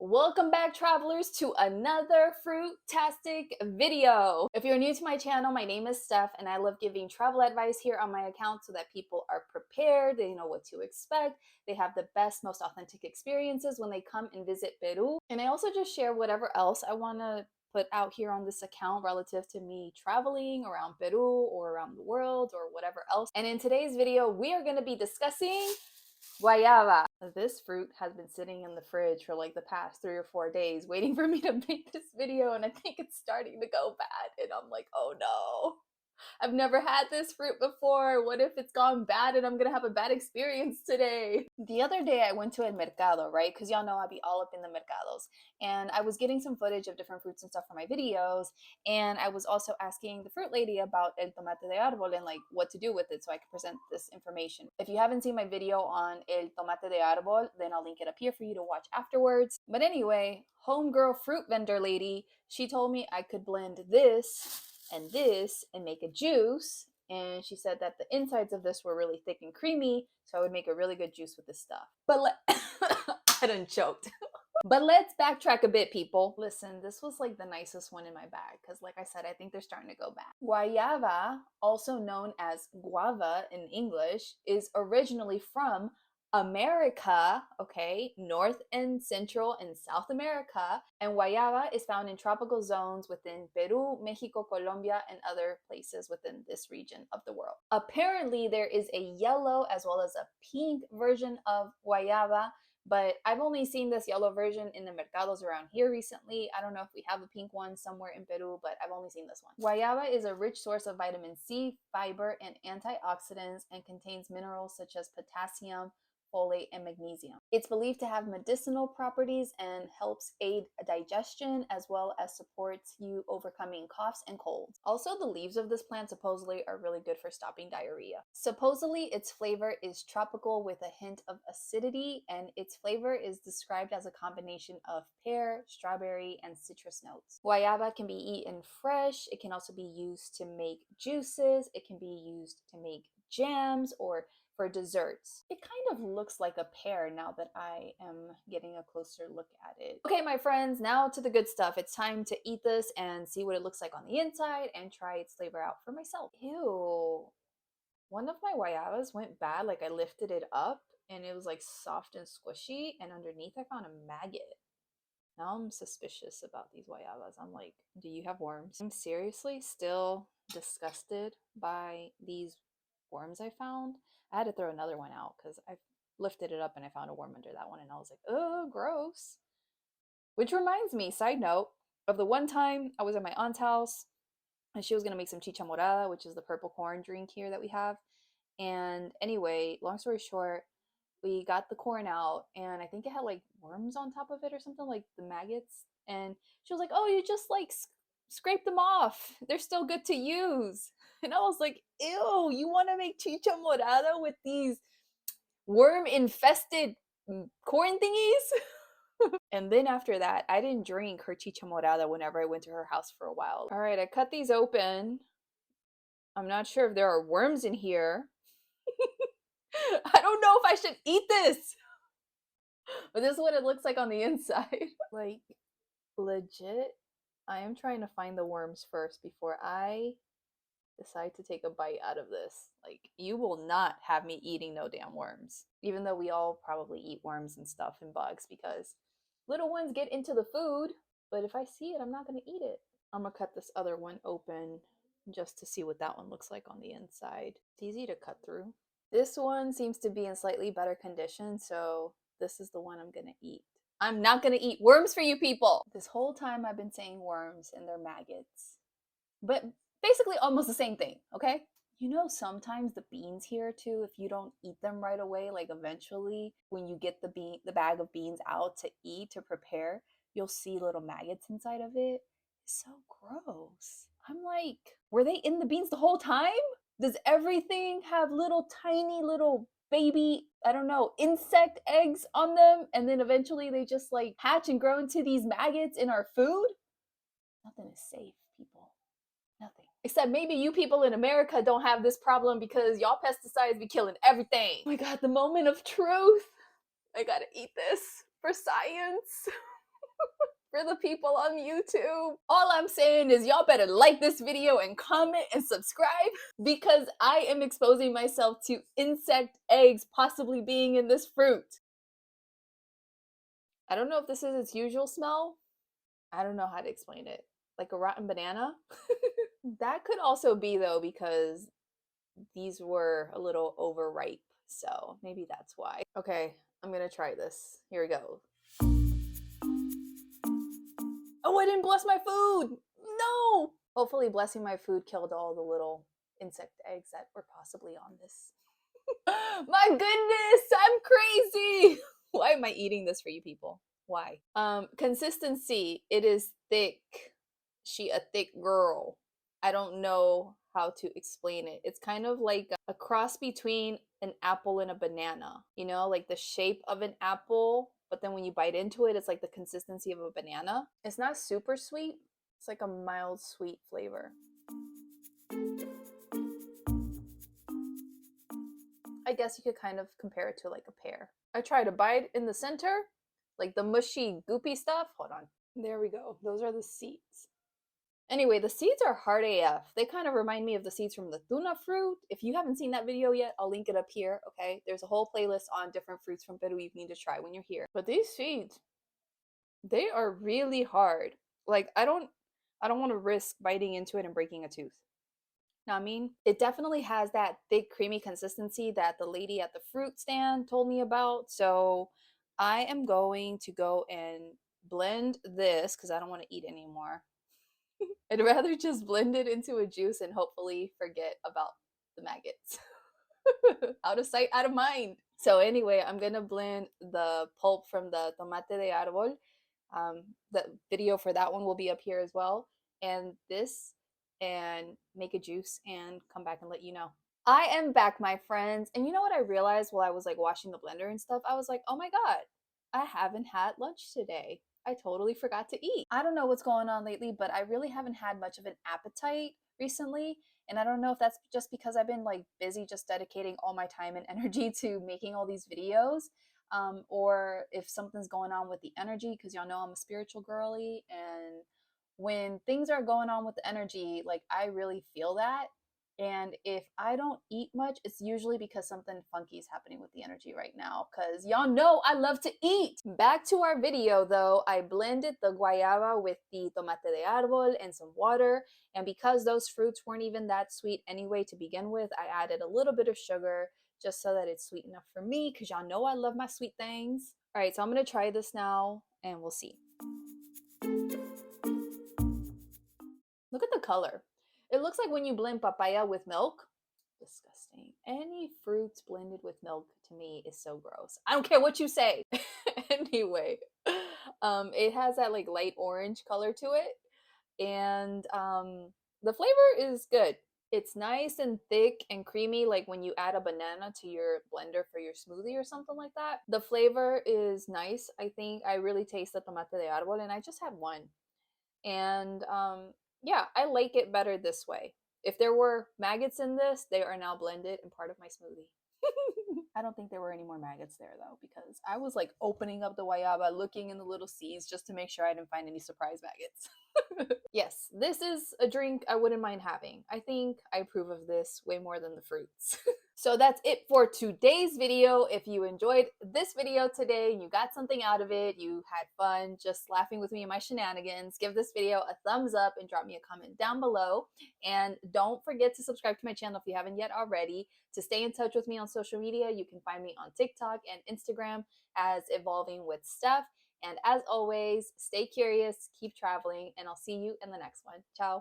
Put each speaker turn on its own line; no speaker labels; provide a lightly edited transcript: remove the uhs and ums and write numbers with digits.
Welcome back, travelers, to another fruit-tastic video. If you're new to my channel, my name is Steph, and I love giving travel advice here on my account so that people are prepared, they know what to expect, they have the best, most authentic experiences when they come and visit Peru. And I also just share whatever else I want to put out here on this account relative to me traveling around Peru or around the world or whatever else. And in today's video, we are going to be discussing Guayaba. This fruit has been sitting in the fridge for like the past 3 or 4 days waiting for me to make this video, and I think it's starting to go bad, and I'm like, oh no. I've never had this fruit before. What if it's gone bad and I'm gonna have a bad experience today? The other day I went to a mercado, right? Because y'all know I be all up in the mercados. And I was getting some footage of different fruits and stuff for my videos. And I was also asking the fruit lady about el tomate de árbol and like what to do with it so I could present this information. If you haven't seen my video on el tomate de árbol, then I'll link it up here for you to watch afterwards. But anyway, homegirl fruit vendor lady, she told me I could blend this and make a juice, and she said that the insides of this were really thick and creamy, so I would make a really good juice with this stuff. But I done choked. But let's backtrack a bit, people. Listen, this was like the nicest one in my bag because, like I said, I think they're starting to go bad. Guayaba, also known as guava in English, is originally from America, okay, North and Central and South America, and guayaba is found in tropical zones within Peru, Mexico, Colombia, and other places within this region of the world. Apparently, there is a yellow as well as a pink version of guayaba, but I've only seen this yellow version in the mercados around here recently. I don't know if we have a pink one somewhere in Peru, but I've only seen this one. Guayaba is a rich source of vitamin C, fiber, and antioxidants, and contains minerals such as potassium, folate, and magnesium. It's believed to have medicinal properties and helps aid digestion as well as supports you overcoming coughs and colds. Also, the leaves of this plant supposedly are really good for stopping diarrhea. Supposedly, its flavor is tropical with a hint of acidity, and its flavor is described as a combination of pear, strawberry, and citrus notes. Guayaba can be eaten fresh. It can also be used to make juices. It can be used to make jams or for desserts. It kind of looks like a pear now that I am getting a closer look at it. Okay, my friends, now to the good stuff. It's time to eat this and see what it looks like on the inside and try its flavor out for myself. Ew. One of my guayabas went bad, like I lifted it up and it was like soft and squishy, and underneath I found a maggot. Now I'm suspicious about these guayabas. I'm like, do you have worms? I'm seriously still disgusted by these worms I found. I had to throw another one out because I lifted it up and I found a worm under that one, and I was like, oh, gross. Which reminds me, side note, of the one time I was at my aunt's house and she was going to make some chicha morada, which is the purple corn drink here that we have. And anyway, long story short, we got the corn out and I think it had like worms on top of it or something, like the maggots. And she was like, oh, you just like scrape them off. They're still good to use. And I was like, ew, you want to make chicha morada with these worm infested corn thingies? And then after that, I didn't drink her chicha morada whenever I went to her house for a while. All right, I cut these open. I'm not sure if there are worms in here. I don't know if I should eat this. But this is what it looks like on the inside. Like, legit, I am trying to find the worms first before I decide to take a bite out of this. Like, you will not have me eating no damn worms. Even though we all probably eat worms and stuff and bugs because little ones get into the food. But if I see it, I'm not going to eat it. I'm going to cut this other one open just to see what that one looks like on the inside. It's easy to cut through. This one seems to be in slightly better condition, so this is the one I'm gonna eat. I'm not gonna eat worms for you people! This whole time I've been saying worms and they're maggots. But basically almost the same thing, okay? You know, sometimes the beans here too, if you don't eat them right away, like eventually when you get the bag of beans out to eat, to prepare, you'll see little maggots inside of it. It's so gross. I'm like, were they in the beans the whole time? Does everything have little tiny little baby, I don't know, insect eggs on them, and then eventually they just like hatch and grow into these maggots in our food? Nothing is safe, people. Nothing. Except maybe you people in America don't have this problem because y'all pesticides be killing everything. Oh my god, the moment of truth. I gotta eat this for science. for the people on YouTube. All I'm saying is y'all better like this video and comment and subscribe because I am exposing myself to insect eggs possibly being in this fruit. I don't know if this is its usual smell. I don't know how to explain it. Like a rotten banana? That could also be though because these were a little overripe. So maybe that's why. Okay, I'm gonna try this. Here we go. Oh, I didn't bless my food! No! Hopefully blessing my food killed all the little insect eggs that were possibly on this. My goodness, I'm crazy! Why am I eating this for you people? Why? Consistency. It is thick. She a thick girl. I don't know how to explain it. It's kind of like a cross between an apple and a banana. You know, like the shape of an apple, but then when you bite into it, it's like the consistency of a banana. It's not super sweet. It's like a mild sweet flavor. I guess you could kind of compare it to like a pear. I try to bite in the center, like the mushy, goopy stuff. Hold on. There we go. Those are the seeds. Anyway, the seeds are hard AF. They kind of remind me of the seeds from the tuna fruit. If you haven't seen that video yet, I'll link it up here, okay? There's a whole playlist on different fruits from Peru you need to try when you're here. But these seeds, they are really hard. Like I don't want to risk biting into it and breaking a tooth. Know what I mean? It definitely has that thick, creamy consistency that the lady at the fruit stand told me about. So I am going to go and blend this because I don't want to eat anymore. I'd rather just blend it into a juice and hopefully forget about the maggots. Out of sight, out of mind. So anyway, I'm gonna blend the pulp from the tomate de árbol. The video for that one will be up here as well. And this, and make a juice and come back and let you know. I am back, my friends. And you know what I realized while I was like washing the blender and stuff? I was like, oh my God, I haven't had lunch today. I totally forgot to eat. I don't know what's going on lately, but I really haven't had much of an appetite recently. And I don't know if that's just because I've been like busy just dedicating all my time and energy to making all these videos, or if something's going on with the energy, because y'all know I'm a spiritual girly. And when things are going on with the energy, like I really feel that. And if I don't eat much, it's usually because something funky is happening with the energy right now. Because y'all know I love to eat. Back to our video though, I blended the guayaba with the tomate de árbol and some water. And because those fruits weren't even that sweet anyway to begin with, I added a little bit of sugar just so that it's sweet enough for me. Because y'all know I love my sweet things. All right, so I'm going to try this now and we'll see. Look at the color. It looks like when you blend papaya with milk. Disgusting. Any fruits blended with milk to me is so gross. I don't care what you say. Anyway, it has that like light orange color to it. And the flavor is good. It's nice and thick and creamy, like when you add a banana to your blender for your smoothie or something like that. The flavor is nice. I think I really taste the tomate de árbol, and I just had one. And yeah, I like it better this way. If there were maggots in this, they are now blended and part of my smoothie. I don't think there were any more maggots there though, because I was like opening up the guayaba, looking in the little seeds just to make sure I didn't find any surprise maggots. Yes, this is a drink I wouldn't mind having. I think I approve of this way more than the fruits. So that's it for today's video. If you enjoyed this video today and you got something out of it, you had fun just laughing with me and my shenanigans, give this video a thumbs up and drop me a comment down below. And don't forget to subscribe to my channel if you haven't yet already. To stay in touch with me on social media, you can find me on TikTok and Instagram as Evolving with Stef. And as always, stay curious, keep traveling, and I'll see you in the next one. Ciao.